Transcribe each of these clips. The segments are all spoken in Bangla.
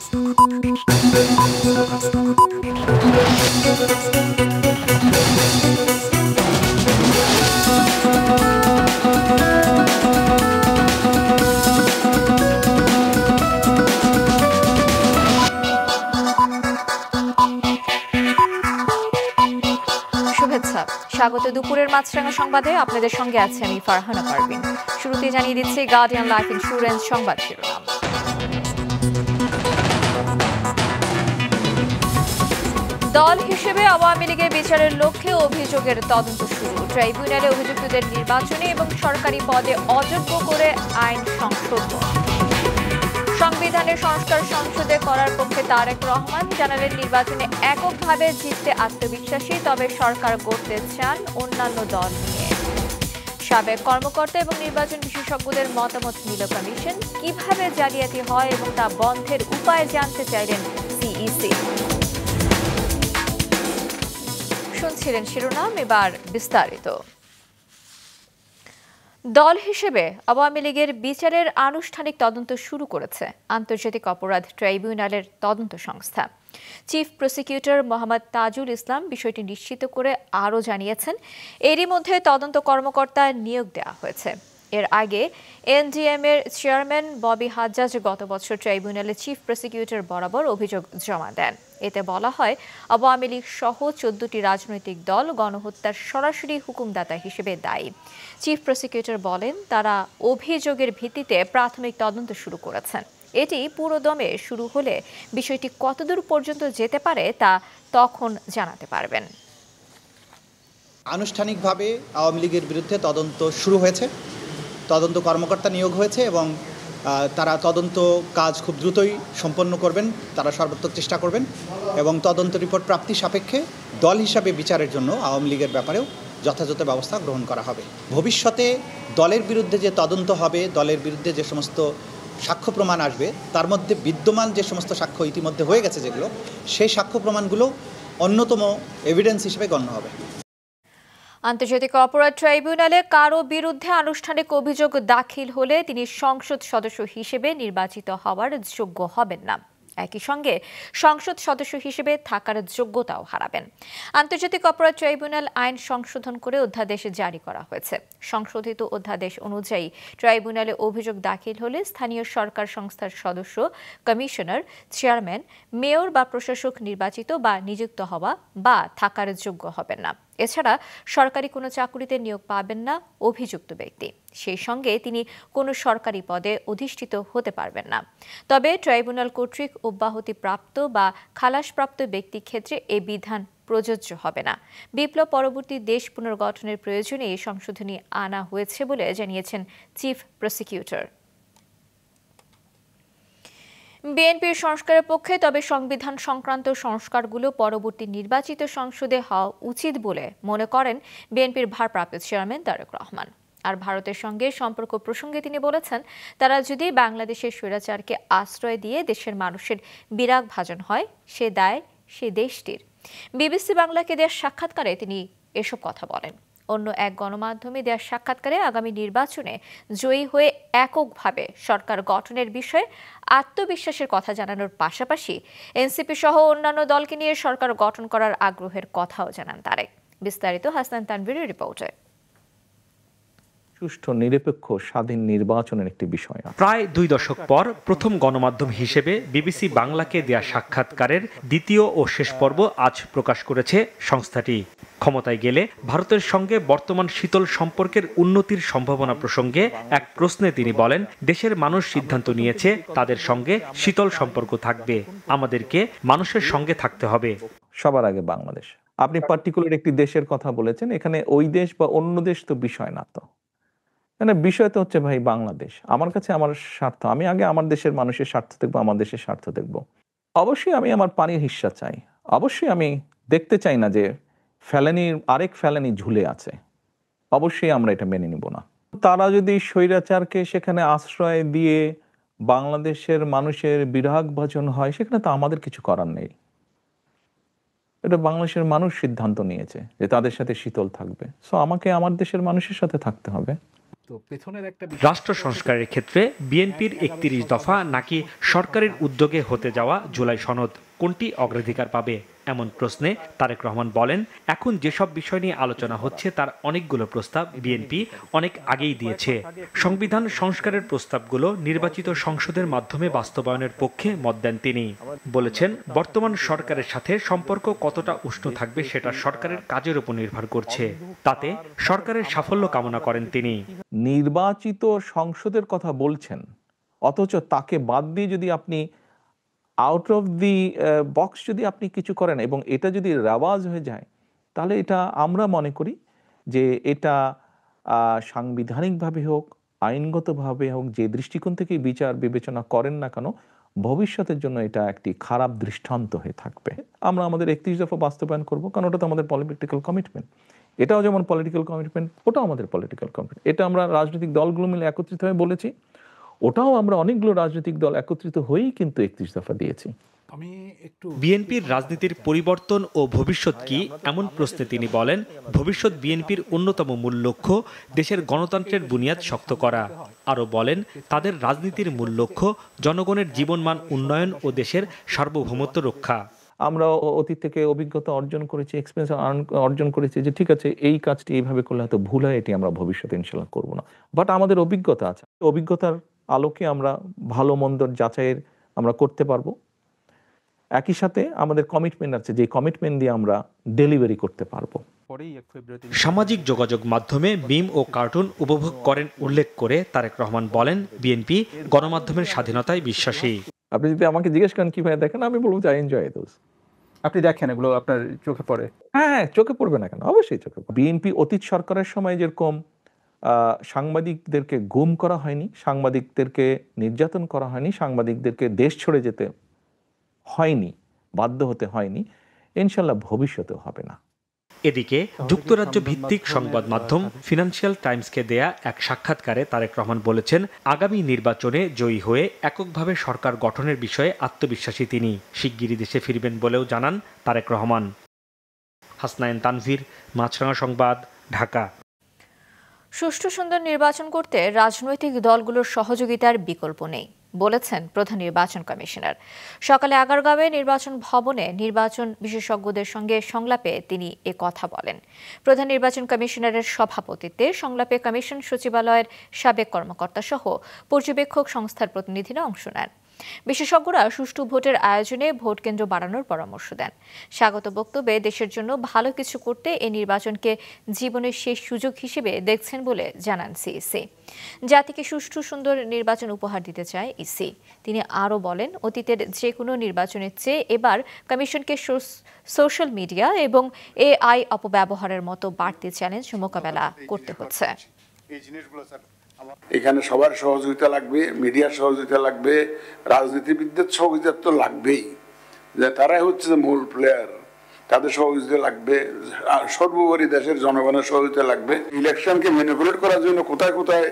স্বাগত দুপুরের মাছরাঙা সংবাদে আপনাদের সঙ্গে আছে আমি ফারহানা পারভিন। শুরুতে জানিয়ে দিচ্ছি গার্ডিয়ান লাইফ ইন্স্যুরেন্স সংবাদ শিরোনাম। দল হিসেবে আওয়ামী লীগের বিচারের লক্ষ্যে অভিযোগের তদন্ত শুরু। ট্রাইব্যুনালে অভিযুক্তদের নির্বাচনে এবং সরকারি পদে অযোগ্য করে আইন সংশোধন। সংবিধানের সংস্কার সংসদে করার পক্ষে তারেক রহমান জানালেন, নির্বাচনে এককভাবে জিততে আত্মবিশ্বাসী, তবে সরকার গড়তে চান অন্যান্য দল নিয়ে। সাবেক কর্মকর্তা এবং নির্বাচন বিশেষজ্ঞদের মতামত নিল কমিশন। কিভাবে জালিয়াতি হয় এবং তা বন্ধের উপায় জানতে চাইলেন সিইসি। শুনছিলেন শিরোনাম, এবার বিস্তারিত। দল হিসেবে আওয়ামী লীগের বিচারের আনুষ্ঠানিক তদন্ত শুরু করেছে আন্তর্জাতিক অপরাধ ট্রাইব্যুনালের তদন্ত সংস্থা। চিফ প্রসিকিউটর মোহাম্মদ তাজুল ইসলাম বিষয়টি নিশ্চিত করে আরও জানিয়েছেন, এরই মধ্যে তদন্ত কর্মকর্তা নিয়োগ দেওয়া হয়েছে। এর আগে এনডিএম এর চেয়ারম্যান ববি হাজ্জাজ গত বছর ট্রাইব্যুনালে চিফ প্রসিকিউটর বরাবর অভিযোগ জমা দেন। এতে বলা হয়, আওয়ামী লীগ সহ 14টি রাজনৈতিক দল গণহত্যার সরাসরি হুকুমদাতা হিসেবে দায়ী। চিফ প্রসিকিউটর বলেন, তারা অভিযোগের ভিত্তিতে প্রাথমিক তদন্ত শুরু করেছেন। এটি পুরোদমে শুরু হলে বিষয়টি কতদূর পর্যন্ত যেতে পারে তা তখন জানাতে পারবেন। আনুষ্ঠানিকভাবে আওয়ামী লীগের বিরুদ্ধে তদন্ত শুরু হয়েছে, তদন্ত কর্মকর্তা নিয়োগ হয়েছে এবং তারা তদন্ত কাজ খুব দ্রুতই সম্পন্ন করবেন, তারা সর্বাত্মক চেষ্টা করবেন এবং তদন্ত রিপোর্ট প্রাপ্তি সাপেক্ষে দল হিসাবে বিচারের জন্য আওয়ামী লীগের ব্যাপারেও যথাযথ ব্যবস্থা গ্রহণ করা হবে। ভবিষ্যতে দলের বিরুদ্ধে যে তদন্ত হবে, দলের বিরুদ্ধে যে সমস্ত সাক্ষ্য প্রমাণ আসবে, তার মধ্যে বিদ্যমান যে সমস্ত সাক্ষ্য ইতিমধ্যে হয়ে গেছে যেগুলো, সেই সাক্ষ্য প্রমাণগুলো অন্যতম এভিডেন্স হিসেবে গণ্য হবে। আন্তর্জাতিক অপরাধ ট্রাইব্যুনালে কারো বিরুদ্ধে আনুষ্ঠানিক অভিযোগ দাখিল হলে তিনি সংসদ সদস্য হিসেবে নির্বাচিত হওয়ার যোগ্য হবেন না। একই সঙ্গে সংসদ সদস্য হিসেবে থাকার যোগ্যতাও হারাবেন। আন্তর্জাতিক অপরাধ ট্রাইব্যুনাল আইন সংশোধন করে অধ্যাদেশ জারি করা হয়েছে। সংশোধিত অধ্যাদেশ অনুযায়ী ট্রাইব্যুনালে অভিযোগ দাখিল হলে স্থানীয় সরকার সংস্থার সদস্য, কমিশনার, চেয়ারম্যান, মেয়র বা প্রশাসক নির্বাচিত বা নিযুক্ত হওয়া বা থাকার যোগ্য হবেন না। এছাড়া সরকারি কোনো চাকুরিতে নিয়োগ পাবেন না অভিযুক্ত ব্যক্তি। সেই সঙ্গে তিনি কোনো সরকারি পদে অধিষ্ঠিত হতে পারবেন না। তবে ট্রাইব্যুনাল কর্তৃক অব্যাহতিপ্রাপ্ত বা খালাসপ্রাপ্ত ব্যক্তির ক্ষেত্রে এই বিধান প্রযোজ্য হবে না। বিপ্লব পরবর্তী দেশ পুনর্গঠনের প্রয়োজনে এই সংশোধনী আনা হয়েছে বলে জানিয়েছেন চিফ প্রসিকিউটর। বিএনপির সংস্কারের পক্ষে, তবে সংবিধান সংক্রান্ত সংস্কারগুলো পরবর্তী নির্বাচিত সংসদে হওয়া উচিত বলে মনে করেন বিএনপির ভারপ্রাপ্ত চেয়ারম্যান তারেক রহমান। আর ভারতের সঙ্গে সম্পর্ক প্রসঙ্গে তিনি বলেছেন, তারা যদি বাংলাদেশের স্বৈরাচারকে আশ্রয় দিয়ে দেশের মানুষের বিরাগ ভাজন হয়, সে দায় সে দেশটির। বিবিসি বাংলাকে দেওয়া সাক্ষাৎকারে তিনি এসব কথা বলেন। অন্য এক গণমাধ্যমে দেওয়া সাক্ষাৎকারে আগামী নির্বাচনে জয়ী হয়ে এককভাবে সরকার গঠনের বিষয়ে আত্মবিশ্বাসের কথা জানানোর পাশাপাশি এনসিপি সহ অন্যান্য দলকে নিয়ে সরকার গঠন করার আগ্রহের কথাও জানান তারেক। বিস্তারিত হাসান তানভীরের রিপোর্টে। সুষ্ঠু, নিরপেক্ষ, স্বাধীন নির্বাচনের একটি বিষয়। প্রায় 2 দশক পর প্রথম গণমাধ্যম হিসেবে বিবিসি বাংলাকে দেয়া সাক্ষাৎকারের দ্বিতীয় ও শেষ পর্ব আজ প্রকাশ করেছে সংস্থাটি। ক্ষমতায় গেলে ভারতের সঙ্গে বর্তমান শীতল সম্পর্কের উন্নতির সম্ভাবনা প্রসঙ্গে এক প্রশ্নে তিনি বলেন, দেশের মানুষ সিদ্ধান্ত নিয়েছে তাদের সঙ্গে শীতল সম্পর্ক থাকবে, আমাদেরকে মানুষের সঙ্গে থাকতে হবে। সবার আগে বাংলাদেশ। আপনি পার্টিকুলার একটি দেশের কথা বলেছেন, এখানে ওই দেশ বা অন্য দেশ তো বিষয় না, তো মানে বিষয় তো হচ্ছে ভাই বাংলাদেশ। আমার কাছে আমার স্বার্থ, আমি আগে আমার দেশের মানুষের স্বার্থ দেখবো, আমার দেশের স্বার্থ দেখবো। অবশ্যই আমি আমার পানির হিস্সা চাই। অবশ্যই আমি দেখতে চাই না যে ফেলানির আরেক ফেলানি ঝুলে আছে। অবশ্যই আমরা এটা মেনে নিব না। তারা যদি স্বৈরাচারকে সেখানে আশ্রয় দিয়ে বাংলাদেশের মানুষের বিরাগ ভাজন হয়, সেখানে তো আমাদের কিছু করার নেই। এটা বাংলাদেশের মানুষ সিদ্ধান্ত নিয়েছে যে তাদের সাথে শীতল থাকবে। সো আমাকে আমার দেশের মানুষের সাথে থাকতে হবে। রাষ্ট্র সংস্কারের ক্ষেত্রে বিএনপির ৩১ দফা নাকি সরকারের উদ্যোগে হতে যাওয়া জুলাই সনদ, কোনটি অগ্রাধিকার পাবে এমন প্রশ্নে তারেক রহমান বলেন, এখন যেসব বিষয় নিয়ে আলোচনা হচ্ছে তার অনেকগুলো প্রস্তাব বিএনপি অনেক আগেই দিয়েছে। সংবিধান সংস্কারের প্রস্তাবগুলো নির্বাচিত সংসদের মাধ্যমে বাস্তবায়নের পক্ষে মত দেন তিনি। বলেছেন, বর্তমান সরকারের সাথে সম্পর্ক কতটা উষ্ণ থাকবে সেটা সরকারের কাজের উপর নির্ভর করছে, তাতে সরকারের সাফল্য কামনা করেন তিনি। নির্বাচিত সংসদের কথা বলছেন, অথচ তাকে বাদ দিয়ে যদি আপনি আউট অফ দি বক্স যদি আপনি কিছু করেন এবং এটা যদি রেওয়াজ হয়ে যায়, তাহলে এটা আমরা মনে করি যে এটা সাংবিধানিকভাবে হোক, আইনগতভাবে হোক, যে দৃষ্টিকোণ থেকে বিচার বিবেচনা করেন না কেন, ভবিষ্যতের জন্য এটা একটি খারাপ দৃষ্টান্ত হয়ে থাকবে। আমরা আমাদের ৩১ দফা বাস্তবায়ন করব, কারণ ওটা তো আমাদের পলিটিক্যাল কমিটমেন্ট। এটাও যেমন পলিটিক্যাল কমিটমেন্ট, ওটাও আমাদের পলিটিক্যাল কমিটমেন্ট। এটা আমরা রাজনৈতিক দলগুলো মিলে একত্রিত হয়ে বলেছি, ওটাও আমরা অনেকগুলো রাজনৈতিক দল একত্রিত হয়েই কিন্তু ৩১ দফা দিয়েছি। বিএনপির রাজনীতির পরিবর্তন ও ভবিষ্যৎ কি এমন প্রশ্নে তিনি বলেন, ভবিষ্যৎ বিএনপির অন্যতম মূল লক্ষ্য দেশের গণতন্ত্রের বুনিয়াদ শক্ত করা। আরও বলেন, তাদের রাজনীতির মূল লক্ষ্য জনগণের জীবনমান উন্নয়ন ও দেশের সার্বভৌমত্ব রক্ষা। আমরা অতীত থেকে অভিজ্ঞতা অর্জন করেছি, এক্সপিরিয়েন্স অর্জন করেছি যে ঠিক আছে, এই কাজটি এইভাবে করলে হয়তো ভুল হয়, এটি আমরা ভবিষ্যতে ইনশাল্লাহ করব না। বাট আমাদের অভিজ্ঞতা আছে, অভিজ্ঞতার আলোকে আমরা ভালো মন্দর যাচাইয়ের আমরা করতে পারবো। একই সাথে আমাদের কমিটমেন্ট আছে, যে কমিটমেন্ট দিয়ে আমরা ডেলিভারি করতে পারবো। সামাজিক যোগাযোগ মাধ্যমে মিম ও কার্টুন উপভোগ করেন উল্লেখ করে তারেক রহমান বলেন, বিএনপি গণমাধ্যমের স্বাধীনতায় বিশ্বাসী। আপনি যদি আমাকে জিজ্ঞেস করেন কিভাবে দেখেন, আমি বলবো যে আই এনজয় দোজ। আপনি দেখেন এগুলো, আপনার চোখে পড়ে? হ্যাঁ, চোখে পড়বে না কেন, অবশ্যই চোখে পড়বে। বিএনপি অতীত সরকারের সময় যেরকম সাংবাদিকদেরকে গুম করা হয়নি, সাংবাদিকদেরকে নির্যাতন করা হয়নি, সাংবাদিকদেরকে দেশ ছেড়ে যেতে হয়নি, বাধ্য হতে হয়নি, ইনশাল্লাহ ভবিষ্যতেও হবে না। এদিকে যুক্তরাজ্য ভিত্তিক সংবাদ মাধ্যম ফিনান্সিয়াল টাইমসকে দেয়া এক সাক্ষাৎকারে তারেক রহমান বলেছেন, আগামী নির্বাচনে জয়ী হয়ে এককভাবে সরকার গঠনের বিষয়ে আত্মবিশ্বাসী তিনি। শিগগিরই দেশে ফিরবেন বলেও জানান তারেক রহমান। হাসনাইন তানভীর, মাছরাঙা সংবাদ, ঢাকা। সুষ্ঠু সুন্দর নির্বাচন করতে রাজনৈতিক দলগুলোর সহযোগিতার বিকল্প নেই বলেছেন প্রধান নির্বাচন কমিশনার। সকালে আগারগাঁওয়ে নির্বাচন ভবনে নির্বাচন বিশেষজ্ঞদের সঙ্গে সংলাপে তিনি এ কথা বলেন। প্রধান নির্বাচন কমিশনারের সভাপতিত্বে সংলাপে কমিশন সচিবালয়ের সাবেক কর্মকর্তা সহ পর্যবেক্ষক সংস্থার প্রতিনিধিরা অংশ নেন। বিশেষজ্ঞরা সুষ্ঠু ভোটের আয়োজনে ভোট কেন্দ্র বাড়ানোর পরামর্শ দেন। স্বাগত বক্তব্যে দেশের জন্য ভালো কিছু করতে এই নির্বাচনকে জীবনের শেষ সুযোগ হিসেবে দেখছেন বলে জানান সিইসি। জাতিকে সুষ্ঠু সুন্দর নির্বাচন উপহার দিতে চায় ইসি। তিনি আরও বলেন, অতীতের যে কোনো নির্বাচনের চেয়ে এবার কমিশনকে সোশ্যাল মিডিয়া এবং এআই অপব্যবহারের মতো বাড়তি চ্যালেঞ্জ মোকাবেলা করতে হচ্ছে। এখানে সবার সহযোগিতা লাগবে, মিডিয়ার সহযোগিতা লাগবে, রাজনীতিবিদদের সহযোগিতা তো লাগবেই, যে তারাই হচ্ছে মূল প্লেয়ার, তাদের সহযোগিতা লাগবে। সর্বোপরি দেশের জনগণের সহযোগিতা লাগবে। ইলেকশনকে ম্যানিপুলেট করার জন্য কোথায় কোথায়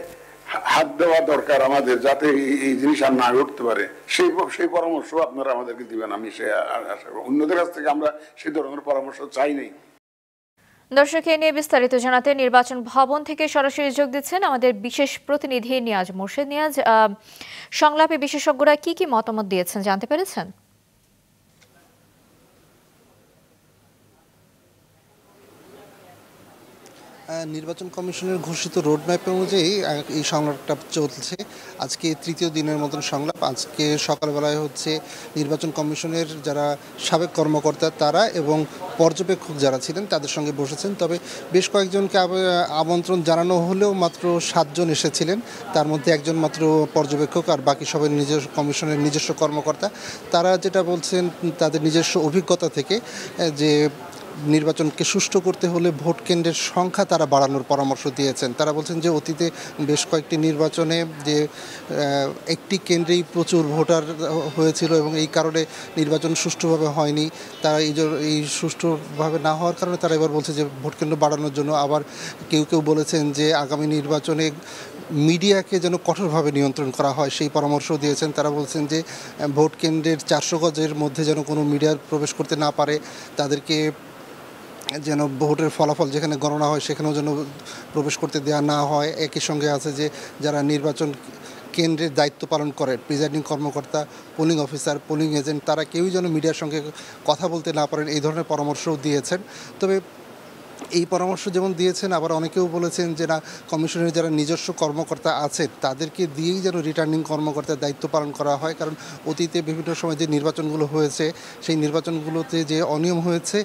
হাত দেওয়া দরকার আমাদের, যাতে এই জিনিস আর না ঘটতে পারে, সেই পরামর্শ আপনারা আমাদেরকে দিবেন। আমি সে আশা করি অন্যদের কাছ থেকে আমরা সেই ধরনের পরামর্শ চাই নাই। দর্শক, এ নিয়ে বিস্তারিত জানাতে নির্বাচন ভবন থেকে সরাসরি যোগ দিচ্ছেন আমাদের বিশেষ প্রতিনিধি নিয়াজ মোর্শেদ। নিয়াজ, সংলাপে বিশেষজ্ঞরা কি কি মতামত দিয়েছেন জানতে পেরেছেন? নির্বাচন কমিশনের ঘোষিত রোডম্যাপ অনুযায়ী এই সংলাপটা চলছে। আজকে তৃতীয় দিনের মতন সংলাপ। আজকে সকালবেলায় হচ্ছে নির্বাচন কমিশনের যারা সাবেক কর্মকর্তা তারা এবং পর্যবেক্ষক যারা ছিলেন তাদের সঙ্গে বসেছেন। তবে বেশ কয়েকজনকে আমন্ত্রণ জানানো হলেও মাত্র 7 জন এসেছিলেন। তার মধ্যে একজন মাত্র পর্যবেক্ষক, আর বাকি সবাই নিজস্ব কমিশনের নিজস্ব কর্মকর্তা। তারা যেটা বলছেন তাদের নিজস্ব অভিজ্ঞতা থেকে, যে নির্বাচনকে সুষ্ঠু করতে হলে ভোট কেন্দ্রের সংখ্যা তারা বাড়ানোর পরামর্শ দিয়েছেন। তারা বলছেন যে অতীতে বেশ কয়েকটি নির্বাচনে যে একটি কেন্দ্রেই প্রচুর ভোটার হয়েছিল এবং এই কারণে নির্বাচন সুষ্ঠুভাবে হয়নি। তারা এই সুষ্ঠুভাবে না হওয়ার কারণে তারা এবার বলছে যে ভোট কেন্দ্র বাড়ানোর জন্য। আবার কেউ কেউ বলেছেন যে আগামী নির্বাচনে মিডিয়াকে যেন কঠোরভাবে নিয়ন্ত্রণ করা হয়, সেই পরামর্শ দিয়েছেন। তারা বলছেন যে ভোট কেন্দ্রের 400 গজের মধ্যে যেন কোনো মিডিয়া প্রবেশ করতে না পারে, তাদেরকে যেন ভোটের ফলাফল যেখানে গণনা হয় সেখানেও যেন প্রবেশ করতে দেওয়া না হয়। একই সঙ্গে আছে যে যারা নির্বাচন কেন্দ্রের দায়িত্ব পালন করে, প্রিজাইডিং কর্মকর্তা, পোলিং অফিসার, পোলিং এজেন্ট, তারা কেউই যেন মিডিয়ার সঙ্গে কথা বলতে না পারেন, এই ধরনের পরামর্শও দিয়েছেন। তবে এই পরামর্শ যেমন দিয়েছেন, আবার অনেকেও বলেছেন যে না, কমিশনের যারা নিজস্ব কর্মকর্তা আছেন তাদেরকে দিয়েই যেন রিটার্নিং কর্মকর্তার দায়িত্ব পালন করা হয়। কারণ অতীতে বিভিন্ন সময় যে নির্বাচনগুলো হয়েছে সেই নির্বাচনগুলোতে যে অনিয়ম হয়েছে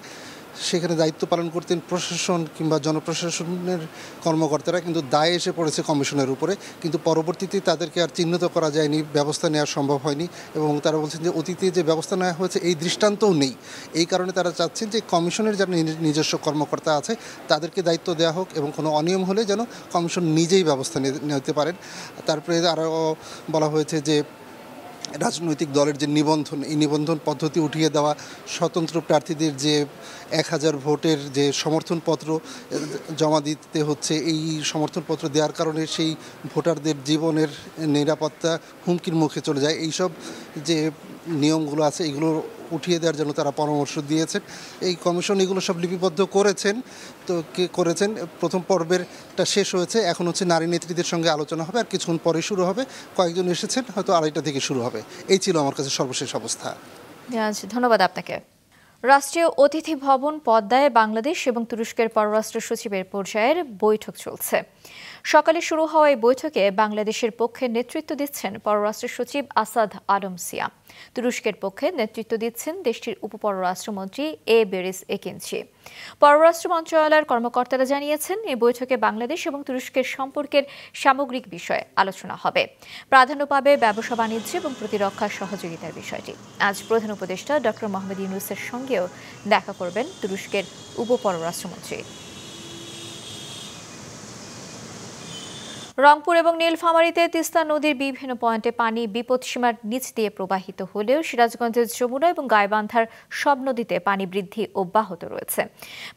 সেখানে দায়িত্ব পালন করতেন প্রশাসন কিংবা জনপ্রশাসনের কর্মকর্তারা, কিন্তু দায় এসে পড়েছে কমিশনের উপরে। কিন্তু পরবর্তীতে তাদেরকে আর চিহ্নিত করা যায়নি, ব্যবস্থা নেওয়া সম্ভব হয়নি। এবং তারা বলছেন যে অতীতে যে ব্যবস্থা নেওয়া হয়েছে এই দৃষ্টান্তও নেই। এই কারণে তারা চাচ্ছেন যে কমিশনের যারা নিজস্ব কর্মকর্তা আছে তাদেরকে দায়িত্ব দেওয়া হোক এবং কোনো অনিয়ম হলে যেন কমিশন নিজেই ব্যবস্থা নিতে পারেন। তারপরে আরও বলা হয়েছে যে রাজনৈতিক দলের যে নিবন্ধন, এই নিবন্ধন পদ্ধতি উঠিয়ে দেওয়া, স্বতন্ত্র প্রার্থীদের যে 1000 ভোটের যে সমর্থনপত্র জমা দিতে হচ্ছে, এই সমর্থনপত্র দেওয়ার কারণে সেই ভোটারদের জীবনের নিরাপত্তা হুমকির মুখে চলে যায়। এইসব যে নিয়মগুলো আছে এগুলো উঠিয়ে দেওয়ার জন্য তারা পরামর্শ দিয়েছেন। এই কমিশন এগুলো সব লিপিবদ্ধ করেছেন। তো কে করেছেন, প্রথম পর্বেরটা শেষ হয়েছে, এখন হচ্ছে নারী নেত্রীদের সঙ্গে আলোচনা হবে, আর কিছুক্ষণ পরে শুরু হবে। কয়েকজন এসেছেন, হয়তো 2:30 থেকে শুরু হবে। এই ছিল আমার কাছে সর্বশেষ অবস্থা। ধন্যবাদ আপনাকে। রাষ্ট্রীয় অতিথি ভবন পদ্মায় বাংলাদেশ এবং তুরস্কের পররাষ্ট্র সচিবের পর্যায়ের বৈঠক চলছে। সকালে শুরু হওয়া এই বৈঠকে বাংলাদেশের পক্ষে নেতৃত্ব দিচ্ছেন পররাষ্ট্র সচিব আসাদ আলম সিয়া। তুরস্কের পক্ষে নেতৃত্ব দিচ্ছেন দেশটির উপপররাষ্ট্রমন্ত্রী বেরিস একিনচি। পররাষ্ট্র মন্ত্রণালয়ের কর্মকর্তারা জানিয়েছেন, এই বৈঠকে বাংলাদেশ এবং তুরস্কের সম্পর্কের সামগ্রিক বিষয়ে আলোচনা হবে। প্রাধান্য পাবে ব্যবসা বাণিজ্য এবং প্রতিরক্ষা সহযোগিতার বিষয়টি। আজ প্রধান উপদেষ্টা ডক্টর মোহাম্মদ ইউনূসের সঙ্গেও দেখা করবেন তুরস্কের উপপররাষ্ট্রমন্ত্রী। রংপুর এবং নীলফামারীতে তিস্তা নদীর বিভিন্ন পয়েন্টে পানি বিপদসীমার নিচ দিয়ে প্রবাহিত হলেও সিরাজগঞ্জের যমুনা এবং গাইবান্ধার সব নদীতে পানি বৃদ্ধি অব্যাহত রয়েছে।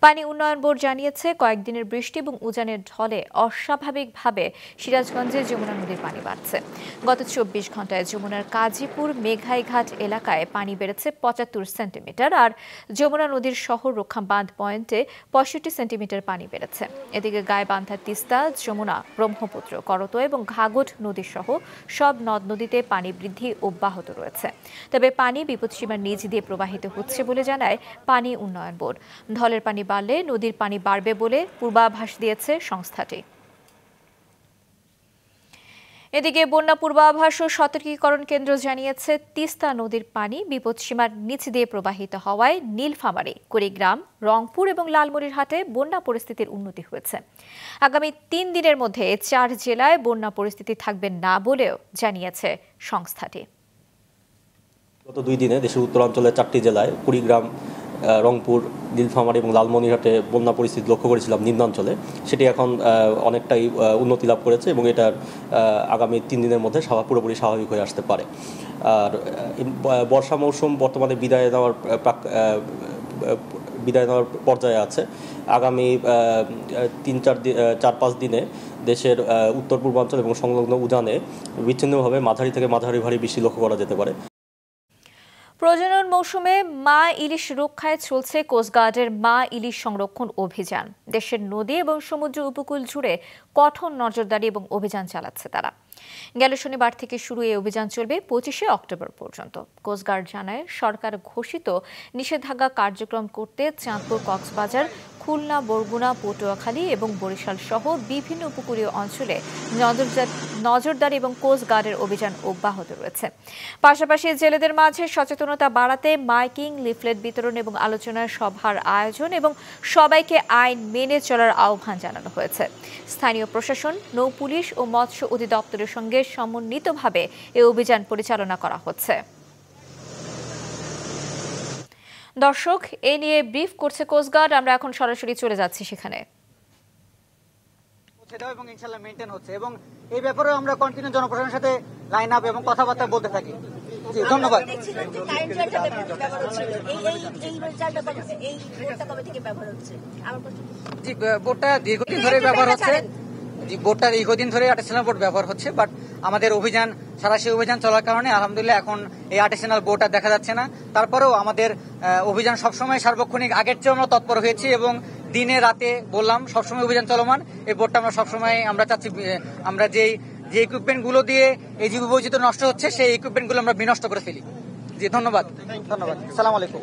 পানি উন্নয়ন বোর্ড জানিয়েছে, কয়েকদিনের বৃষ্টি এবং উজানের ঢলে অস্বাভাবিকভাবে সিরাজগঞ্জে যমুনা নদীর পানি বাড়ছে। গত 24 ঘন্টায় যমুনার কাজীপুর মেঘাইঘাট এলাকায় পানি বেড়েছে 75 সেন্টিমিটার, আর যমুনা নদীর শহর রক্ষা বাঁধ পয়েন্টে 65 সেন্টিমিটার পানি বেড়েছে। এদিকে গাইবান্ধার তিস্তা, যমুনা, ব্রহ্মপুত্র, করতোয়া এবং ঘাঘট নদী সহ সব নদ নদীতে পানি বৃদ্ধি অব্যাহত রয়েছে। তবে পানি বিপদসীমার নিচ দিয়ে প্রবাহিত হচ্ছে বলে জানায় পানি উন্নয়ন বোর্ড। ঢলের পানি বাড়লে নদীর পানি বাড়বে বলে পূর্বাভাস দিয়েছে সংস্থাটি। এদিকে বন্যা পূর্বাভাস ও সতর্কীকরণ কেন্দ্র জানিয়েছে, তিস্তা নদীর পানি বিপদসীমার নিচ দিয়ে প্রবাহিত হওয়ায় নীলফামারী, কুড়িগ্রাম, রংপুর এবং লালমনিরহাটে বন্যা পরিস্থিতির উন্নতি হয়েছে। আগামী 3 দিনের মধ্যে 4 জেলায় বন্যা পরিস্থিতি থাকবে না বলেও জানিয়েছে সংস্থাটি। গত 2 দিনে দেশের উত্তরাঞ্চলের 4টি জেলায় কুড়িগ্রাম, রংপুর, নীলফামারী এবং লালমনিরহাটে বন্যা পরিস্থিতি লক্ষ্য করেছিলাম নিম্নাঞ্চলে, সেটি এখন অনেকটাই উন্নতি লাভ করেছে এবং এটা আগামী 3 দিনের মধ্যে পুরোপুরি স্বাভাবিক হয়ে আসতে পারে। আর বর্ষা মৌসুম বর্তমানে বিদায় নেওয়ার পর্যায়ে আছে। আগামী 4-5 দিনে দেশের উত্তর পূর্বাঞ্চল এবং সংলগ্ন উজানে বিচ্ছিন্নভাবে মাঝারি থেকে মাঝারি ভারী বৃষ্টি লক্ষ্য করা যেতে পারে। প্রজনন মৌসুমে মা ইলিশ রক্ষায় চলছে কোস্টগার্ডের মা ইলিশ সংরক্ষণ অভিযান। দেশের নদী এবং সমুদ্র উপকূল জুড়ে কঠোর নজরদারি এবং অভিযান চালাচ্ছে তারা। গেল শনিবার থেকে শুরু এই অভিযান চলবে 25শে অক্টোবর পর্যন্ত। কোস্টগার্ড জানায়, সরকার ঘোষিত নিষেধাজ্ঞা কার্যক্রম করতে চাঁদপুর, কক্সবাজার, খুলনা, বরগুনা, পটুয়াখালী এবং বরিশাল সহ বিভিন্ন উপকূলীয় অঞ্চলে নজরদারি এবং কোস্টগার্ডের অভিযান অব্যাহত রয়েছে। পাশাপাশি জেলেদের মাঝে সচেতনতা বাড়াতে মাইকিং, লিফলেট বিতরণ এবং আলোচনা সভার আয়োজন এবং সবাইকে আইন মেনে চলার আহ্বান জানানো হয়েছে। স্থানীয় প্রশাসন, নৌ পুলিশ ও মৎস্য অধিদপ্তরের সঙ্গে সমন্বিতভাবে এই অভিযান পরিচালনা করা হচ্ছে। দর্শক, এই নিয়ে ব্রিফ করছে কোস্টগার্ড। আমরা এখন সরাসরি চলে যাচ্ছি সেখানে। এবং ইনশাআল্লাহ মেইনটেইন হচ্ছে এবং এই ব্যাপারে আমরা কন্টিনিউ জনপ্রশাসনের সাথে লাইন আপ এবং কথাবার্তা বলতে থাকি। জি, ধন্যবাদ। জি, বোটটা দীর্ঘদিন ধরে ব্যবহার হচ্ছে। যে বোর্ডটা দীর্ঘদিন ধরে আর্টিসানাল বোর্ড ব্যবহার হচ্ছে, বাট আমাদের অভিযান সাঁড়াশি অভিযান চলার কারণে আলহামদুলিল্লাহ এখন এই আর্টিসানাল বোর্ড আর দেখা যাচ্ছে না। তারপরেও আমাদের অভিযান সবসময় সার্বক্ষণিক, আগের চেয়ে আমরা তৎপর হয়েছি এবং দিনে রাতে বললাম সবসময় অভিযান চলমান। এই বোর্ডটা আমরা সবসময় আমরা চাচ্ছি আমরা যে ইকুইপমেন্টগুলো দিয়ে এই জীব বৈচিত্র্য নষ্ট হচ্ছে সেই ইকুইপমেন্টগুলো আমরা বিনষ্ট করে ফেলি। জি ধন্যবাদ। আসসালামু আলাইকুম।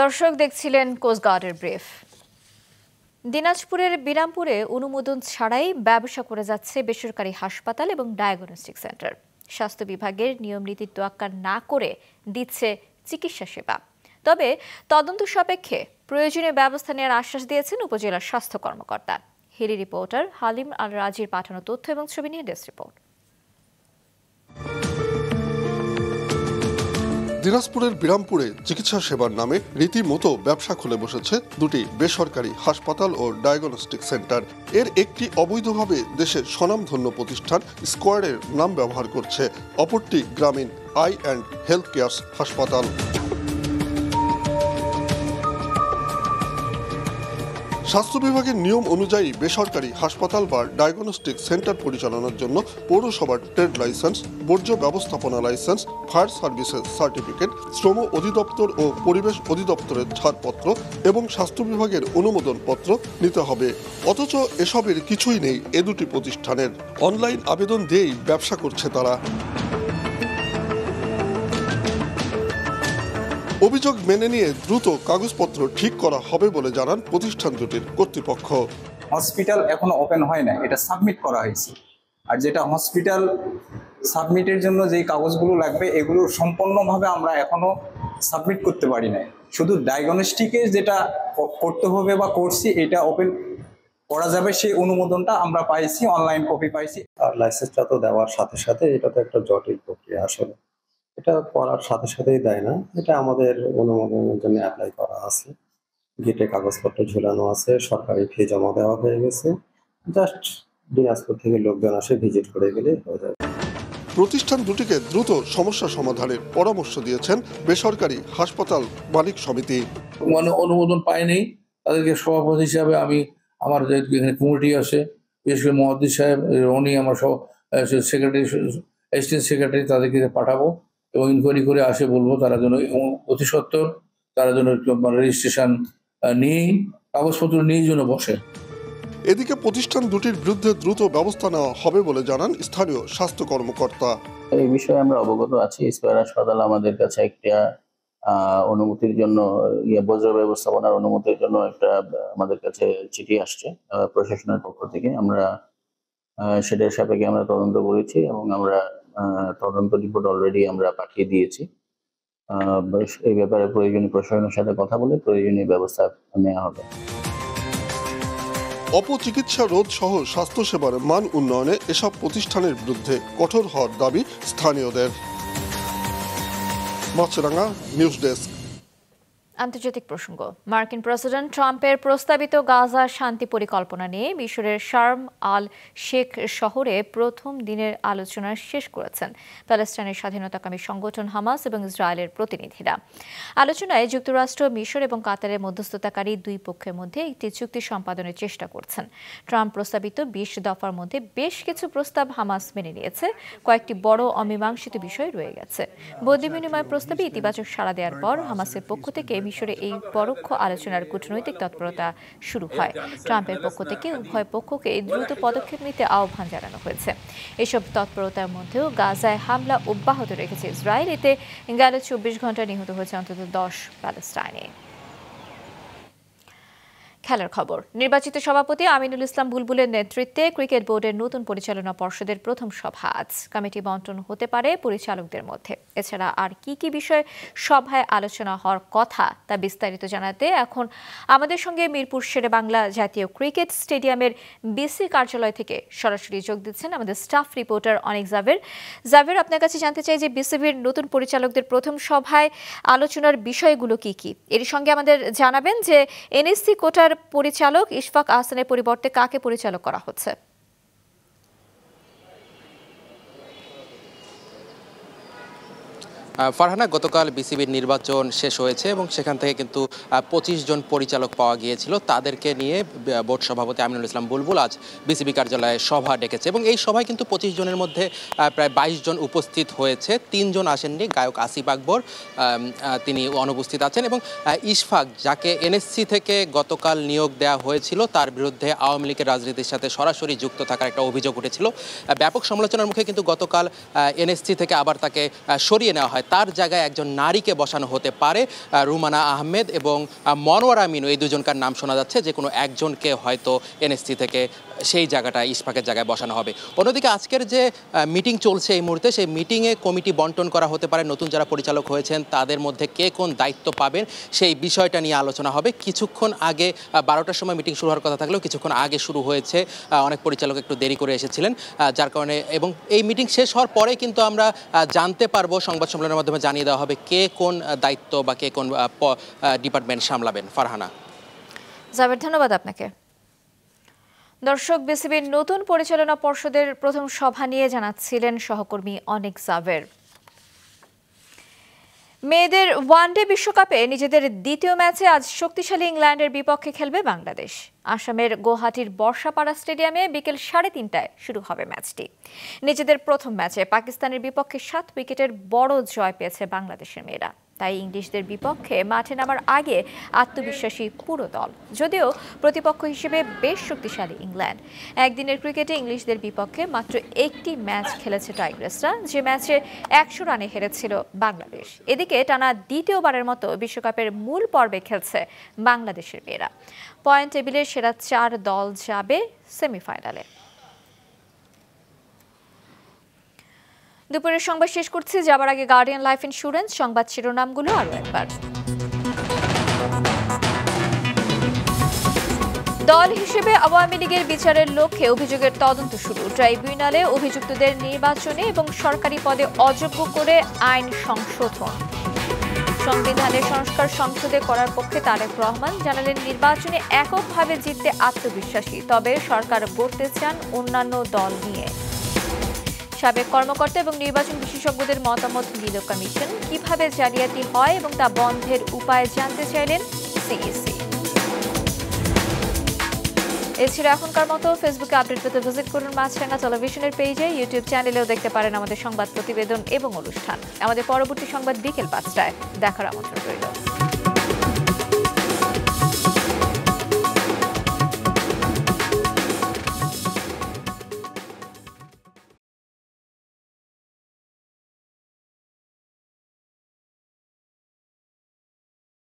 দর্শক দেখছিলেন কোস্টগার্ডের ব্রিফ। দিনাজপুরের বিরামপুরে অনুমোদন ছাড়াই ব্যবসা করে যাচ্ছে বেসরকারি হাসপাতাল এবং ডায়াগনস্টিক সেন্টার। স্বাস্থ্য বিভাগের নিয়ম নীতির তোয়াক্কা না করে দিচ্ছে চিকিৎসা সেবা। তবে তদন্ত সাপেক্ষে প্রয়োজনীয় ব্যবস্থা নেওয়ার আশ্বাস দিয়েছেন উপজেলা স্বাস্থ্য কর্মকর্তা। হিলি রিপোর্টার হালিম আল রাজির পাঠানো তথ্য এবং ছবি নিয়ে ডেস্ক রিপোর্ট। দিনাজপুরের বিরামপুরে চিকিৎসা সেবার নামে রীতিমতো ব্যবসা খুলে বসেছে দুটি বেসরকারি হাসপাতাল ও ডায়াগনস্টিক সেন্টার। এর একটি অবৈধভাবে দেশের স্বনামধন্য প্রতিষ্ঠান স্কোয়ারের নাম ব্যবহার করছে, অপরটি গ্রামীণ আই অ্যান্ড হেলথ কেয়ার হাসপাতাল। স্বাস্থ্য বিভাগের নিয়ম অনুযায়ী বেসরকারি হাসপাতাল বা ডায়াগনস্টিক সেন্টার পরিচালনার জন্য পৌরসভার ট্রেড লাইসেন্স, বর্জ্য ব্যবস্থাপনা লাইসেন্স, ফায়ার সার্ভিসেস সার্টিফিকেট, শ্রম অধিদপ্তর ও পরিবেশ অধিদপ্তরের ছাড়পত্র এবং স্বাস্থ্য বিভাগের অনুমোদন পত্র নিতে হবে। অথচ এসবের কিছুই নেই এ দুটি প্রতিষ্ঠানের। অনলাইন আবেদন দিয়েই ব্যবসা করছে তারা। অভিযোগ মেনে নিয়ে দ্রুত কাগজপত্র ঠিক করা হবে বলে জানান প্রতিষ্ঠান দুটির কর্তৃপক্ষ। হসপিটাল এখনো ওপেন হয় না, এটা সাবমিট করা হয়েছে। আর যেটা হসপিটাল সাবমিটের জন্য যেই কাগজগুলো লাগবে এগুলো সম্পূর্ণভাবে আমরা এখনো সাবমিট করতে পারি না। শুধু ডায়াগনস্টিকে যেটা করতে হবে বা করছি এটা ওপেন করা যাবে, সেই অনুমোদনটা আমরা পাইছি, অনলাইন কপি পাইছি। আর লাইসেন্সটা তো দেওয়ার সাথে সাথে এটা তো একটা জটিল প্রক্রিয়া, আসলে এটা করার সাথে সাথেই দেয় না। এটা আমাদের অনুমোদনের জন্য অ্যাপ্লাই করা আছে, গেটে কাগজপত্র ঝুলানো আছে, সরকারি ফি জমা দেওয়া হয়ে গেছে, জাস্ট দিনাজপুর থেকে লোকজন আসে ভিজিট করে গেলে হয়ে যাবে। প্রতিষ্ঠান দুটিকে দ্রুত সমস্যা সমাধানের পরামর্শ দিয়েছেন বেসরকারি হাসপাতাল মালিক সমিতি। অনুমোদন পায়নি, তাদেরকে সভাপতি হিসাবে আমি আমার যে কমিটি আছে, বিশেষ করে মহাদ্দিস সাহেব উনি আমার সেক্রেটারি, অ্যাসিস্ট্যান্ট সেক্রেটারি, তাদেরকে পাঠাবো এবং ইনকোয়ারি করে আসে বলবো তারা যেন অতি সত্বর তারা যেন রেজিস্ট্রেশন নিয়ে কাগজপত্র নিয়ে যেন বসে। এদিকে প্রতিষ্ঠান দুটির বিরুদ্ধে দ্রুত ব্যবস্থা নেওয়া হবে বলে জানান স্থানীয় স্বাস্থ্য কর্মকর্তা। এই বিষয়ে আমরা অবগত আছি। স্কয়ার হাসপাতাল আমাদের কাছে একটা অনুমতির জন্য বজ্র ব্যবস্থাপনার অনুমতির জন্য একটা আমাদের কাছে চিঠি আসছে প্রশাসনের পক্ষ থেকে। আমরা সেটার সাপেক্ষে আমরা তদন্ত করেছি এবং আমরা তদন্ত রিপোর্ট অলরেডি আমরা পাঠিয়ে দিয়েছি। এই ব্যাপারে প্রয়োজনীয় প্রশাসনের সাথে কথা বলে প্রয়োজনীয় ব্যবস্থা নেওয়া হবে। অপচিকিৎসা রোধ সহ স্বাস্থ্যসেবার মান উন্নয়নে এসব প্রতিষ্ঠানের বিরুদ্ধে কঠোর হওয়ার দাবি স্থানীয়দের। মাছরাঙা নিউজ ডেস্ক। আন্তর্জাতিক প্রসঙ্গ। মার্কিন প্রেসিডেন্ট ট্রাম্পের প্রস্তাবিত গাজা শান্তি পরিকল্পনা নিয়ে মিশরের শার্ম আল শেখ শহরে প্রথম দিনের আলোচনা শেষ করেছেন প্যালেস্টাইনের স্বাধীনতাকামী সংগঠন হামাস এবং ইসরায়েলের প্রতিনিধিরা। আলোচনায় যুক্তরাষ্ট্র, মিশর এবং কাতারের মধ্যস্থতাকারী দুই পক্ষের মধ্যে একটি চুক্তি সম্পাদনের চেষ্টা করছেন। ট্রাম্প প্রস্তাবিত 20 দফার মধ্যে বেশ কিছু প্রস্তাব হামাস মেনে নিয়েছে, কয়েকটি বড় অমীমাংসিত বিষয় রয়ে গেছে। বন্দি বিনিময় প্রস্তাবে ইতিবাচক সাড়া দেওয়ার পর হামাসের পক্ষ থেকে মিশরে এই পরোক্ষ আলোচনার কূটনৈতিক তৎপরতা শুরু হয়। ট্রাম্পের পক্ষ থেকে উভয় পক্ষকে দ্রুত পদক্ষেপ নিতে আহ্বান জানানো হয়েছে। এসব তৎপরতার মধ্যেও গাজায় হামলা অব্যাহত রেখেছে ইসরায়েল। এতে গেল 24 ঘন্টা নিহত হয়েছে অন্তত 10 প্যালেস্টাইনি। খেলার খবর। নির্বাচিত সভাপতি আমিনুল ইসলাম বুলবুলের নেতৃত্বে ক্রিকেট বোর্ডের নতুন পরিচালনা পর্ষদের প্রথম সভা আজ। কমিটি বন্টন হতে পারে পরিচালকদের মধ্যে। এছাড়া আর কি কি বিষয়ে সভায় আলোচনা হওয়ার কথা তা বিস্তারিত জানাতে এখন আমাদের সঙ্গে মিরপুর শেরে বাংলা জাতীয় ক্রিকেট স্টেডিয়ামের বিসি কার্যালয় থেকে সরাসরি যোগ দিচ্ছেন আমাদের স্টাফ রিপোর্টার অনেক জাভের। আপনার কাছে জানতে চাই যে বিসিবির নতুন পরিচালকদের প্রথম সভায় আলোচনার বিষয়গুলো কি কি। এর সঙ্গে আমাদের জানাবেন যে এনএসসি কোটার পরিচালক ইশফাক আহসানের পরিবর্তে কাকে পরিচালক করা হচ্ছে? ফারহানা, গতকাল বিসিবির নির্বাচন শেষ হয়েছে এবং সেখান থেকে কিন্তু 25 জন পরিচালক পাওয়া গিয়েছিল। তাদেরকে নিয়ে বোর্ড সভাপতি আমিনুল ইসলাম বুলবুল আজ বিসিবি কার্যালয়ে সভা ডেকেছে এবং এই সভায় কিন্তু 25 জনের মধ্যে প্রায় 22 জন উপস্থিত হয়েছে, 3 জন আসেননি। গায়ক আসিফ আকবর তিনি অনুপস্থিত আছেন এবং ইশফাক, যাকে এনএসসি থেকে গতকাল নিয়োগ দেওয়া হয়েছিল, তার বিরুদ্ধে আওয়ামী লীগের রাজনীতির সাথে সরাসরি যুক্ত থাকার একটা অভিযোগ উঠেছিল। ব্যাপক সমালোচনার মুখে কিন্তু গতকাল এনএসসি থেকে আবার তাকে সরিয়ে নেওয়া হয়। তার জায়গায় একজন নারীকে বসানো হতে পারে। রুমানা আহমেদ এবং মনোয়ারা মিনু, এই দুজনকার নাম শোনা যাচ্ছে, যে কোনো একজনকে হয়তো এনএসসি থেকে সেই জায়গাটা ইশফাকের জায়গায় বসানো হবে। অন্যদিকে আজকের যে মিটিং চলছে এই মুহূর্তে, সেই মিটিংয়ে কমিটি বন্টন করা হতে পারে। নতুন যারা পরিচালক হয়েছেন তাদের মধ্যে কে কোন দায়িত্ব পাবেন সেই বিষয়টা নিয়ে আলোচনা হবে। কিছুক্ষণ আগে 12টার সময় মিটিং শুরু হওয়ার কথা থাকলেও কিছুক্ষণ আগে শুরু হয়েছে। অনেক পরিচালক একটু দেরি করে এসেছিলেন, যার কারণে এবং এই মিটিং শেষ হওয়ার পরে কিন্তু আমরা জানতে পারবো, সংবাদ সম্মেলনের মাধ্যমে জানিয়ে দেওয়া হবে কে কোন দায়িত্ব বা কে কোন ডিপার্টমেন্ট সামলাবেন। ফারহানা। জাবের, ধন্যবাদ আপনাকে। দর্শক, বিসিবির নতুন পরিচালনা পর্ষদের প্রথম সভা নিয়ে জানাচ্ছিলেন সহকর্মী অনেক জাবের। মেয়েদের ওয়ানডে বিশ্বকাপে নিজেদের দ্বিতীয় ম্যাচে আজ শক্তিশালী ইংল্যান্ডের বিপক্ষে খেলবে বাংলাদেশ। আসামের গুয়াহাটির বর্ষাপাড়া স্টেডিয়ামে বিকেল 3:30টায় শুরু হবে ম্যাচটি। নিজেদের প্রথম ম্যাচে পাকিস্তানের বিপক্ষে 7 উইকেটের বড় জয় পেয়েছে বাংলাদেশের মেয়েরা। তাই ইংলিশদের বিপক্ষে মাঠে নামার আগে আত্মবিশ্বাসী পুরো দল। যদিও প্রতিপক্ষ হিসেবে বেশ শক্তিশালী ইংল্যান্ড। একদিনের ক্রিকেটে ইংলিশদের বিপক্ষে মাত্র একটি ম্যাচ খেলেছে টাইগ্রেসরা, যে ম্যাচে 100 রানে হেরেছিল বাংলাদেশ। এদিকে টানা দ্বিতীয়বারের মতো বিশ্বকাপের মূল পর্বে খেলছে বাংলাদেশের মেয়েরা। পয়েন্ট টেবিলের সেরা 4 দল যাবে সেমিফাইনালে। দুপুরের সংবাদ শেষ করছি, যাবার আগে গার্ডিয়ান লাইফ ইন্স্যুরেন্স সংবাদ শিরোনামগুলো আরও একবার। দল হিসেবে আওয়ামী লীগের বিচারের লক্ষ্যে অভিযোগের তদন্ত শুরু। ট্রাইব্যুনালে অভিযুক্তদের নির্বাচনে এবং সরকারি পদে অযোগ্য করে আইন সংশোধন। সংবিধানের সংস্কার সংসদে করার পক্ষে তারেক রহমান জানালেন, নির্বাচনে এককভাবে জিততে আত্মবিশ্বাসী, তবে সরকার গড়তে চান অন্যান্য দল নিয়ে। সাবেক কর্মকর্তা এবং নির্বাচন বিশেষজ্ঞদের মতামত নিল কমিশন। কিভাবে জালিয়াতি হয় এবং তা বন্ধের উপায় জানতে চাইলেন সিইসি। এছাড়া এখনকার মতো ফেসবুকে আপডেট পেতে ভিজিট করুন মাছরাঙা টেলিভিশনের পেজে। ইউটিউব চ্যানেলেও দেখতে পারেন আমাদের সংবাদ প্রতিবেদন এবং অনুষ্ঠান। আমাদের পরবর্তী সংবাদ বিকেল 5টায় দেখার আমন্ত্রণ রইল।